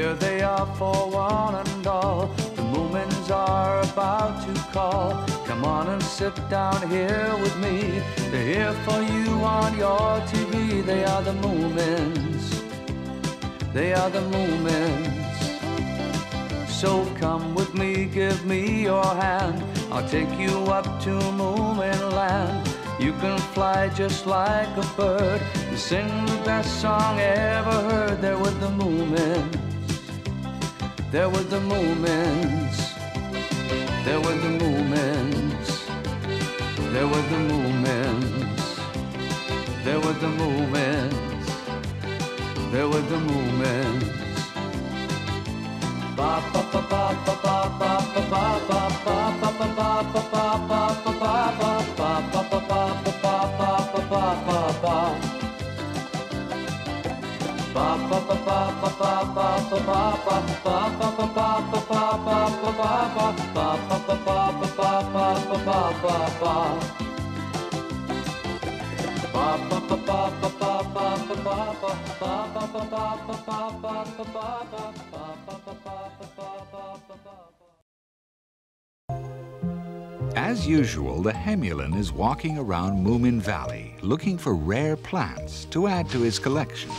Here they are for one and all. The Moomins are about to call. Come on and sit down here with me. They're here for you on your TV. They are the Moomins. They are the Moomins. So come with me, give me your hand. I'll take you up to Moomin Land. You can fly just like a bird and sing the best song ever heard. There with the Moomins. There with the Moomins. There with the Moomins. There with the Moomins. There with the Moomins. There with the Moomins. Ba ba ba ba ba ba ba ba ba ba ba ba ba ba ba ba ba As usual, the Hemulin is walking around Moomin Valley looking for rare plants to add to his collection.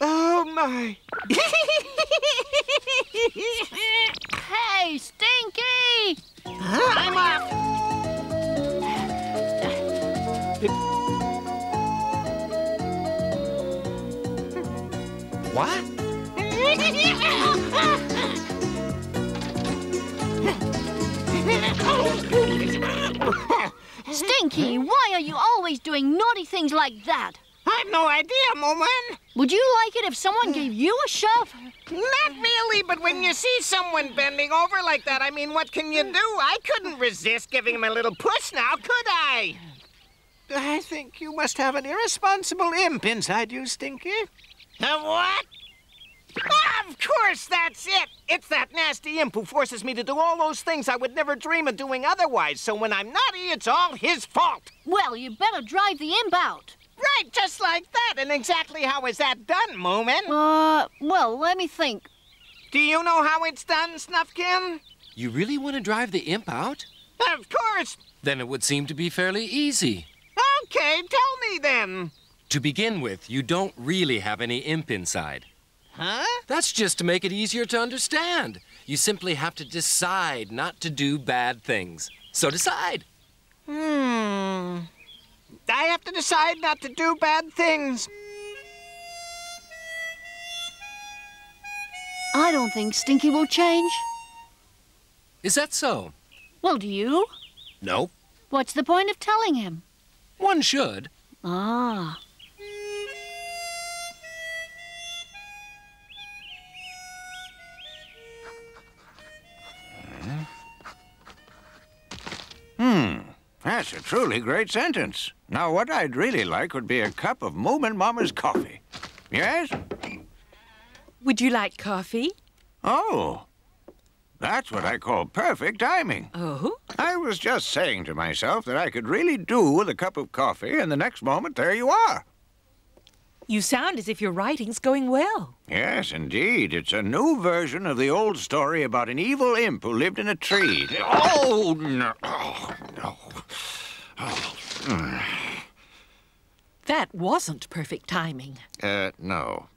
Oh, my. Hey, Stinky! I'm off. What? Stinky, why are you always doing naughty things like that? I've no idea, Moomin. Would you like it if someone gave you a shove? Not really, but when you see someone bending over like that, I mean, what can you do? I couldn't resist giving him a little push now, could I? I think you must have an irresponsible imp inside you, Stinky. A what? Of course, that's it. It's that nasty imp who forces me to do all those things I would never dream of doing otherwise. So when I'm naughty, it's all his fault. Well, you better drive the imp out. Right, just like that. And exactly how is that done, Moomin? Well, let me think. Do you know how it's done, Snufkin? You really want to drive the imp out? Of course. Then it would seem to be fairly easy. Okay, tell me then. To begin with, you don't really have any imp inside. Huh? That's just to make it easier to understand. You simply have to decide not to do bad things. So decide. I have to decide not to do bad things. I don't think Stinky will change. Is that so? Well, do you? Nope. What's the point of telling him? One should. Ah. That's a truly great sentence. Now, what I'd really like would be a cup of Moomin Mama's coffee. Yes? Would you like coffee? Oh, that's what I call perfect timing. Oh? I was just saying to myself that I could really do with a cup of coffee, and the next moment, there you are. You sound as if your writing's going well. Yes, indeed. It's a new version of the old story about an evil imp who lived in a tree. Oh, no. Oh, no. Oh. That wasn't perfect timing. No.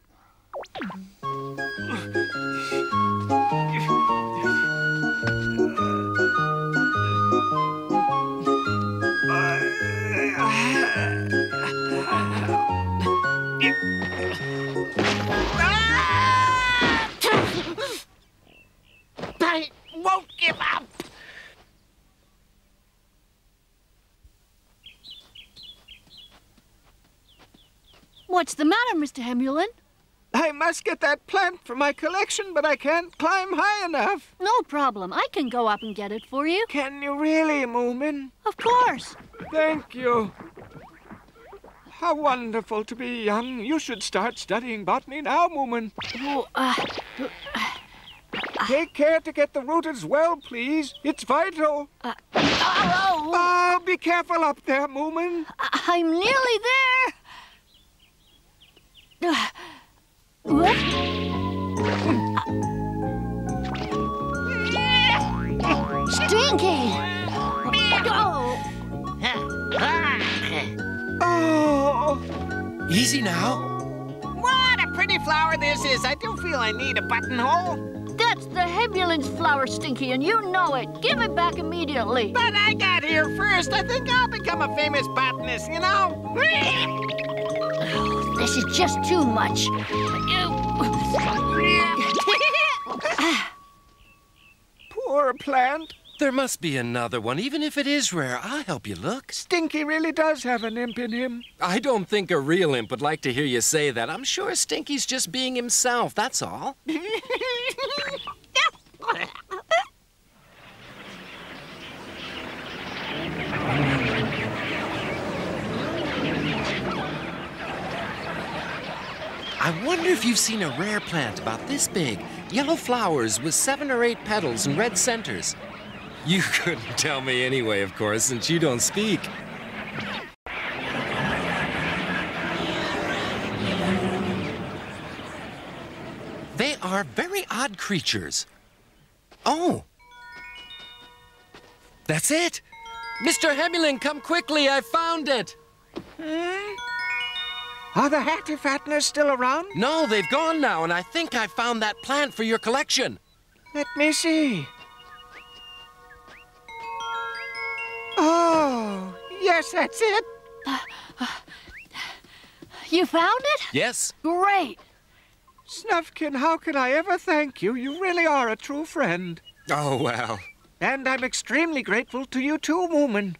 I won't give up. What's the matter, Mr. Hemulin? I must get that plant for my collection, but I can't climb high enough. No problem. I can go up and get it for you. Can you really, Moomin? Of course. Thank you. how wonderful to be young. You should start studying botany now, Moomin. Take care to get the root as well, please. It's vital. Oh, be careful up there, Moomin. I'm nearly there. What? Stinky! Oh! Easy now. What a pretty flower this is. I do feel I need a buttonhole. That's the Hemulin's flower, Stinky, and you know it. Give it back immediately. But I got here first. I think I'll become a famous botanist, you know? This is just too much. Poor plant. There must be another one, even if it is rare. I'll help you look. Stinky really does have an imp in him. I don't think a real imp would like to hear you say that. I'm sure Stinky's just being himself, that's all. I wonder if you've seen a rare plant about this big. Yellow flowers with 7 or 8 petals and red centers. You couldn't tell me anyway, of course, since you don't speak. They are very odd creatures. Oh. That's it. Mr. Hemulin, come quickly. I found it. Are the Hattifatteners still around? No, they've gone now, and I think I found that plant for your collection. Let me see. Oh, yes, that's it. You found it? Yes. Great. Snufkin, how can I ever thank you? You really are a true friend. Oh, well. And I'm extremely grateful to you too, Moomin.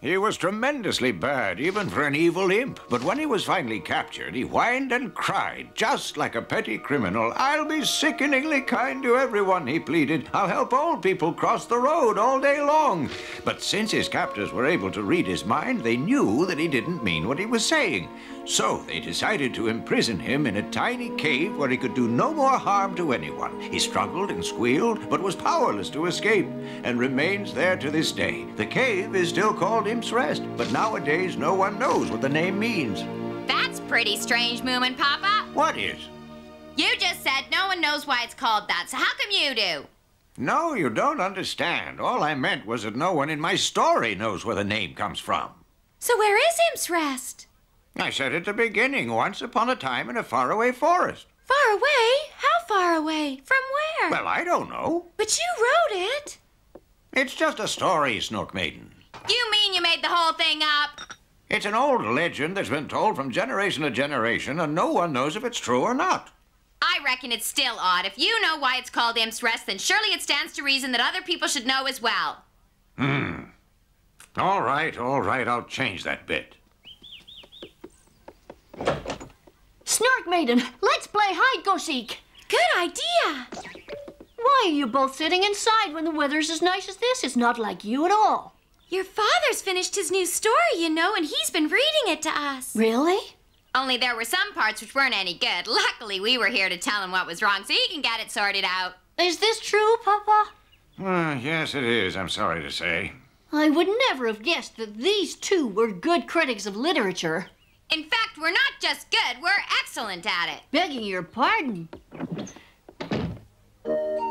He was tremendously bad, even for an evil imp. But when he was finally captured, he whined and cried, just like a petty criminal. I'll be sickeningly kind to everyone, he pleaded. I'll help old people cross the road all day long. But since his captors were able to read his mind, they knew that he didn't mean what he was saying. So they decided to imprison him in a tiny cave where he could do no more harm to anyone. He struggled and squealed, but was powerless to escape, and remains there to this day. The cave is still called Imp's Rest, but nowadays no one knows what the name means. That's pretty strange, Moomin Papa. What is? You just said no one knows why it's called that, so how come you do? No, you don't understand. All I meant was that no one in my story knows where the name comes from. So where is Imp's Rest? I said at the beginning, once upon a time in a faraway forest. Far away? How far away? From where? Well, I don't know. But you wrote it. It's just a story, Snook Maiden. You mean you made the whole thing up? It's an old legend that's been told from generation to generation, and no one knows if it's true or not. I reckon it's still odd. If you know why it's called Imp's Rest, then surely it stands to reason that other people should know as well. All right, I'll change that bit. Snark Maiden, let's play hide-go-seek. Good idea. Why are you both sitting inside when the weather's as nice as this? It's not like you at all. Your father's finished his new story, you know, and he's been reading it to us. Really? Only there were some parts which weren't any good. Luckily, we were here to tell him what was wrong so he can get it sorted out. Is this true, Papa? Yes, it is, I'm sorry to say. I would never have guessed that these two were good critics of literature. In fact, we're not just good, we're excellent at it. Begging your pardon.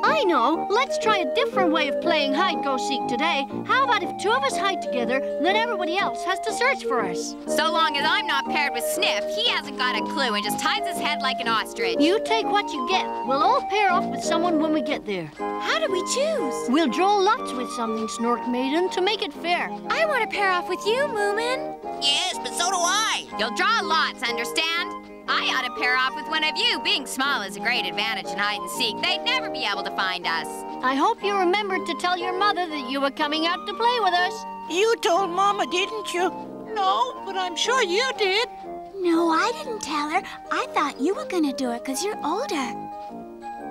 I know. Let's try a different way of playing hide-go-seek today. How about if two of us hide together, then everybody else has to search for us? So long as I'm not paired with Sniff, he hasn't got a clue and just hides his head like an ostrich. You take what you get. We'll all pair off with someone when we get there. How do we choose? We'll draw lots with something, Snork Maiden, to make it fair. I want to pair off with you, Moomin. Yes, but so do I. You'll draw lots, understand? I ought to pair off with one of you. Being small is a great advantage in hide-and-seek. They'd never be able to find us. I hope you remembered to tell your mother that you were coming out to play with us. You told Mama, didn't you? No, but I'm sure you did. No, I didn't tell her. I thought you were gonna do it because you're older.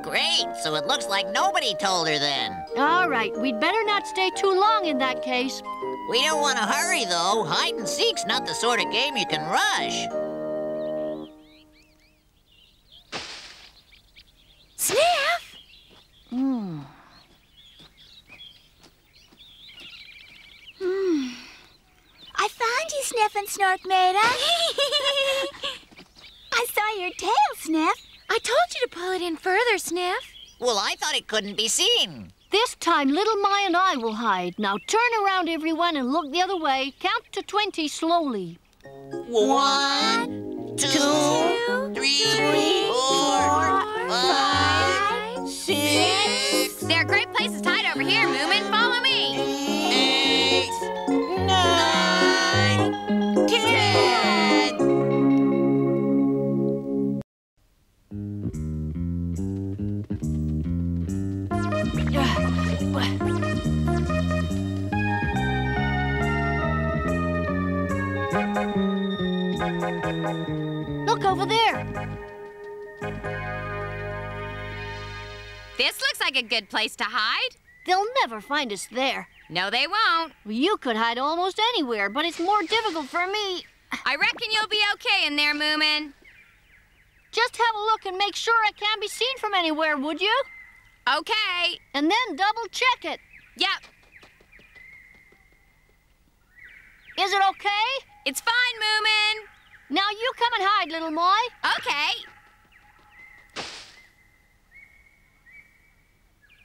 Great, so it looks like nobody told her then. All right, we'd better not stay too long in that case. We don't want to hurry, though. Hide and seek's not the sort of game you can rush. Sniff! I found you, Sniff and Snorkmada. I saw your tail, Sniff. I told you to pull it in further, Sniff. Well, I thought it couldn't be seen. This time, Little My and I will hide. Now turn around, everyone, and look the other way. Count to 20 slowly. 1, 2, 3, 4, 5, 6. There are great places to hide over here, Moomin. Follow me. 8, 9, 10. Look over there. This looks like a good place to hide. They'll never find us there. No, they won't. Well, you could hide almost anywhere, but it's more difficult for me. I reckon you'll be okay in there, Moomin. Just have a look and make sure it can't be seen from anywhere, would you? Okay. And then double check it. Yep. Is it okay? It's fine, Moomin. Now you come and hide, Little Moy. Okay.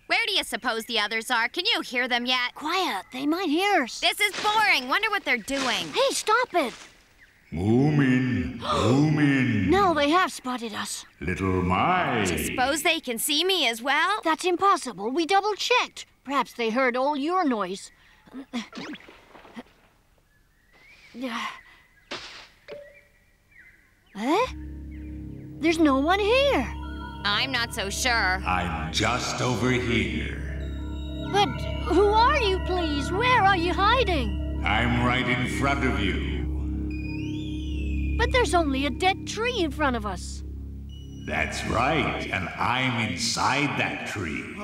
Where do you suppose the others are? Can you hear them yet? Quiet, they might hear us. This is boring. Wonder what they're doing. Hey, stop it. Moomin, Moomin. No, they have spotted us. Little My. Do you suppose they can see me as well? That's impossible. We double-checked. Perhaps they heard all your noise. Eh? There's no one here. I'm not so sure. I'm just over here. But who are you, please? Where are you hiding? I'm right in front of you. But there's only a dead tree in front of us. That's right, and I'm inside that tree.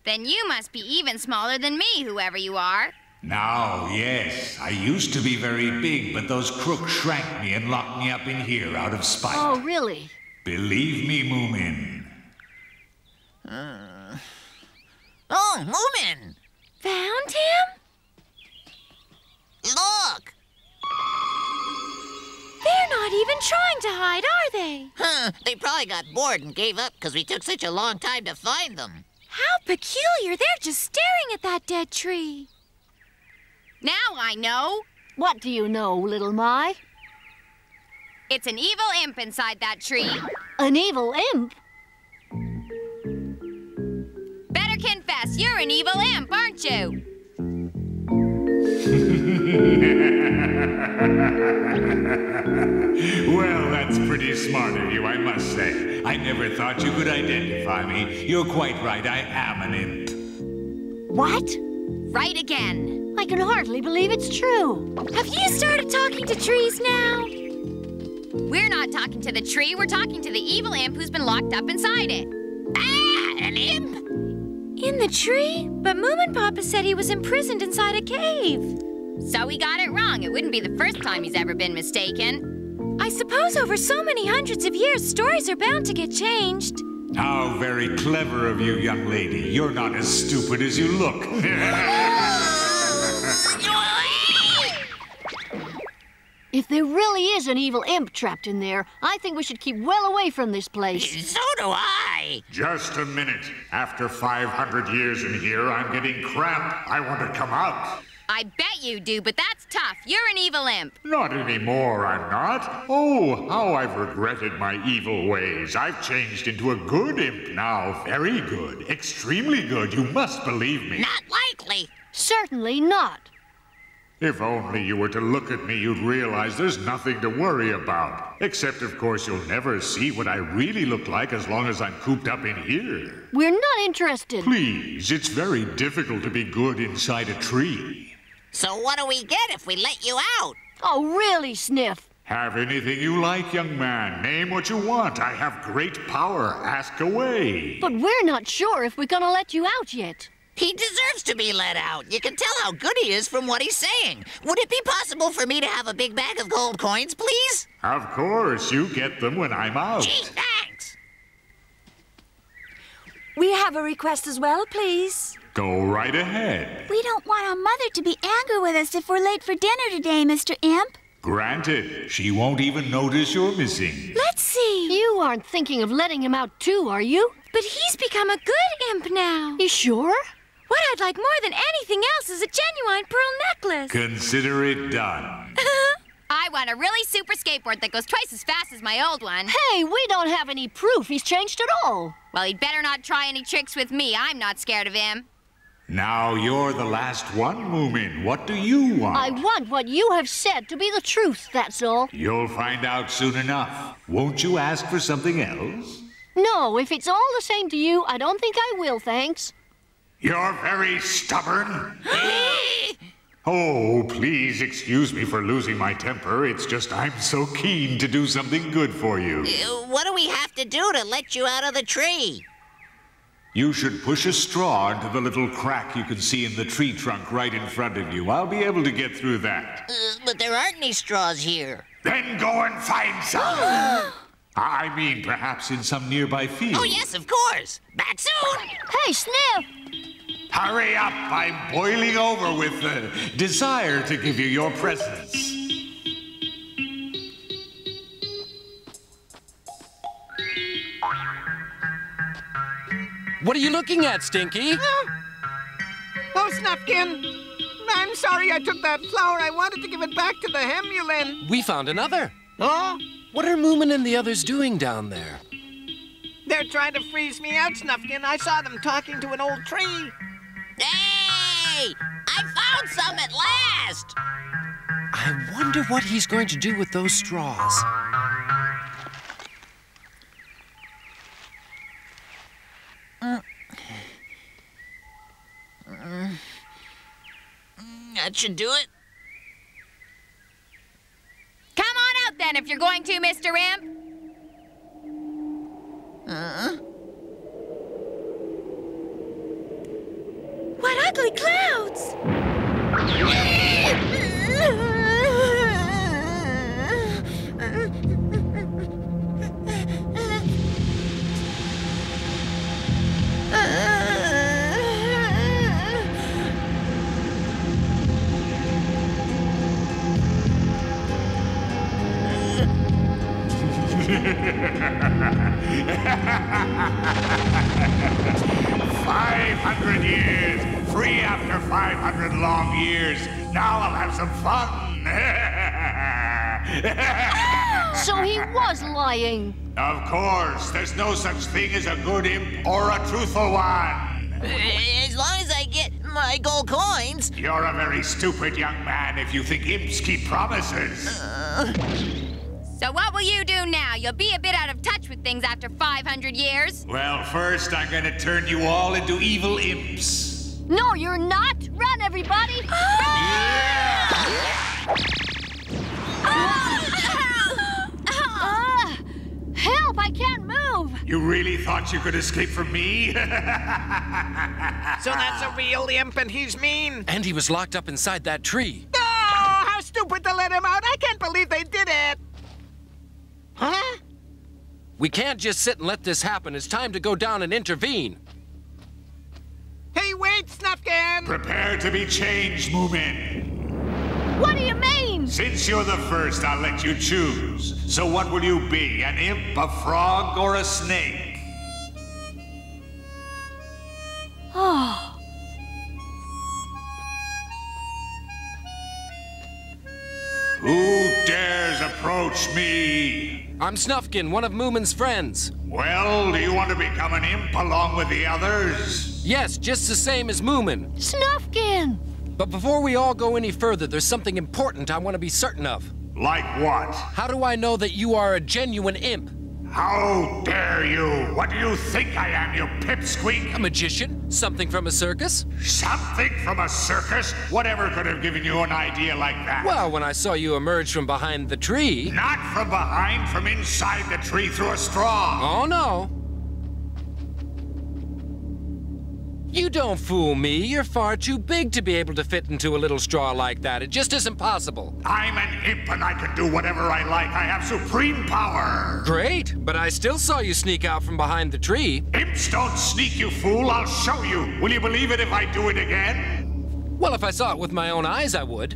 Then you must be even smaller than me, whoever you are. Now, yes, I used to be very big, but those crooks shrank me and locked me up in here out of spite. Oh, really? Believe me, Moomin. Oh, Moomin! Found him? Look! They're not even trying to hide, are they? Huh, they probably got bored and gave up because we took such a long time to find them. How peculiar. They're just staring at that dead tree. Now I know. What do you know, Little My? It's an evil imp inside that tree. An evil imp? Better confess, you're an evil imp, aren't you? Well, that's pretty smart of you, I must say. I never thought you could identify me. You're quite right, I am an imp. What? Right again. I can hardly believe it's true. Have you started talking to trees now? We're not talking to the tree, we're talking to the evil imp who's been locked up inside it. Ah, an imp? In the tree? But Moomin Papa said he was imprisoned inside a cave. So he got it wrong. It wouldn't be the first time he's ever been mistaken. I suppose over so many hundreds of years, stories are bound to get changed. How very clever of you, young lady. You're not as stupid as you look. If there really is an evil imp trapped in there, I think we should keep well away from this place. So do I. Just a minute. After 500 years in here, I'm getting cramp. I want to come out. I bet you do, but that's tough. You're an evil imp. Not anymore, I'm not. Oh, how I've regretted my evil ways. I've changed into a good imp now. Very good. Extremely good. You must believe me. Not likely. Certainly not. If only you were to look at me, you'd realize there's nothing to worry about. Except, of course, you'll never see what I really look like as long as I'm cooped up in here. We're not interested. Please, it's very difficult to be good inside a tree. So what do we get if we let you out? Oh, really, Sniff? Have anything you like, young man. Name what you want. I have great power. Ask away. But we're not sure if we're gonna let you out yet. He deserves to be let out. You can tell how good he is from what he's saying. Would it be possible for me to have a big bag of gold coins, please? Of course, you get them when I'm out. Gee, thanks. We have a request as well, please. Go right ahead. We don't want our mother to be angry with us if we're late for dinner today, Mr. Imp. Granted, she won't even notice you're missing. Let's see. You aren't thinking of letting him out too, are you? But he's become a good imp now. You sure? What I'd like more than anything else is a genuine pearl necklace. Consider it done. I want a really super skateboard that goes twice as fast as my old one. Hey, we don't have any proof he's changed at all. Well, he'd better not try any tricks with me. I'm not scared of him. Now you're the last one, Moomin. What do you want? I want what you have said to be the truth, that's all. You'll find out soon enough. Won't you ask for something else? No, if it's all the same to you, I don't think I will, thanks. You're very stubborn. Oh, please excuse me for losing my temper. It's just I'm so keen to do something good for you. What do we have to do to let you out of the tree? You should push a straw into the little crack you can see in the tree trunk right in front of you. I'll be able to get through that. But there aren't any straws here. Then go and find some. I mean, perhaps in some nearby field. Oh, yes, of course. Back soon. Hey, Sniff! Hurry up. I'm boiling over with the desire to give you your presents. What are you looking at, Stinky? Oh, Snufkin! I'm sorry I took that flower. I wanted to give it back to the Hemulin. We found another. Oh? What are Moomin and the others doing down there? They're trying to freeze me out, Snufkin. I saw them talking to an old tree. Hey! I found some at last! I wonder what he's going to do with those straws. That should do it. Come on out then if you're going to, Mr. Imp. What ugly clouds! $500 years, free after 500 long years. Now I'll have some fun. So he was lying. Of course, there's no such thing as a good imp or a truthful one. As long as I get my gold coins. You're a very stupid young man if you think imps keep promises. So what will you do now? You'll be a bit out of touch with things after 500 years. Well, first I'm going to turn you all into evil imps. No, you're not. Run, everybody. Help, I can't move. You really thought you could escape from me? So that's a real imp and he's mean. And he was locked up inside that tree. Oh, how stupid to let him out. I can't believe they did it. Huh? We can't just sit and let this happen. It's time to go down and intervene. Hey, wait, Snufkin! Prepare to be changed, Moomin. What do you mean? Since you're the first, I'll let you choose. So what will you be, an imp, a frog, or a snake? Oh. Who dares approach me? I'm Snufkin, one of Moomin's friends. Well, do you want to become an imp along with the others? Yes, just the same as Moomin. Snufkin! But before we all go any further, there's something important I want to be certain of. Like what? How do I know that you are a genuine imp? How dare you? What do you think I am, you pipsqueak? A magician? Something from a circus? Something from a circus? Whatever could have given you an idea like that? Well, when I saw you emerge from behind the tree... Not from behind, from inside the tree through a straw. Oh, no. You don't fool me. You're far too big to be able to fit into a little straw like that. It just isn't possible. I'm an imp and I can do whatever I like. I have supreme power. Great, but I still saw you sneak out from behind the tree. Imps don't sneak, you fool. I'll show you. Will you believe it if I do it again? Well, if I saw it with my own eyes, I would.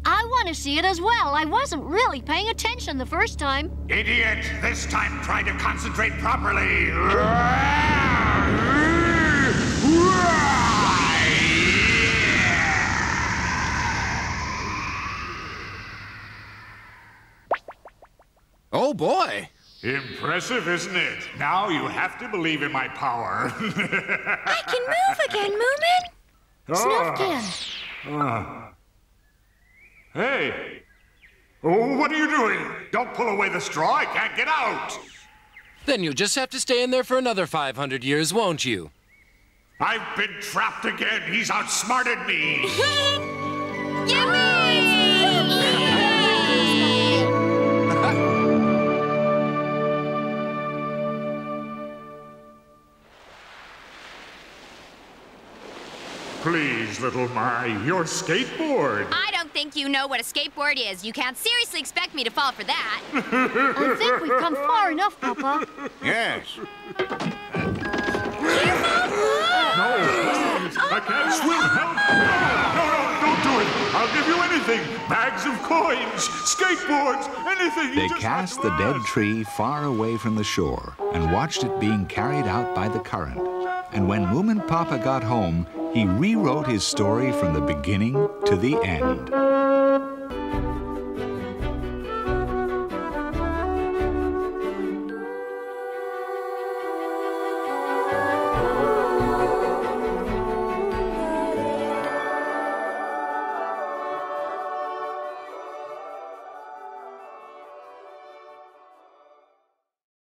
I want to see it as well. I wasn't really paying attention the first time. Idiot! This time try to concentrate properly. Oh, boy. Impressive, isn't it? Now you have to believe in my power. I can move again, Moomin. Snufkin. Hey! Oh, what are you doing? Don't pull away the straw. I can't get out. Then you'll just have to stay in there for another 500 years, won't you? I've been trapped again. He's outsmarted me. Please, little My, your skateboard. I don't think you know what a skateboard is. You can't seriously expect me to fall for that. I think we've come far enough, Papa. Yes. No, please. I can't swim. Help. No, don't do it. I'll give you anything. Bags of coins, skateboards, anything. They cast the dead tree far away from the shore and watched it being carried out by the current. And when Moomin Papa got home, he rewrote his story from the beginning to the end.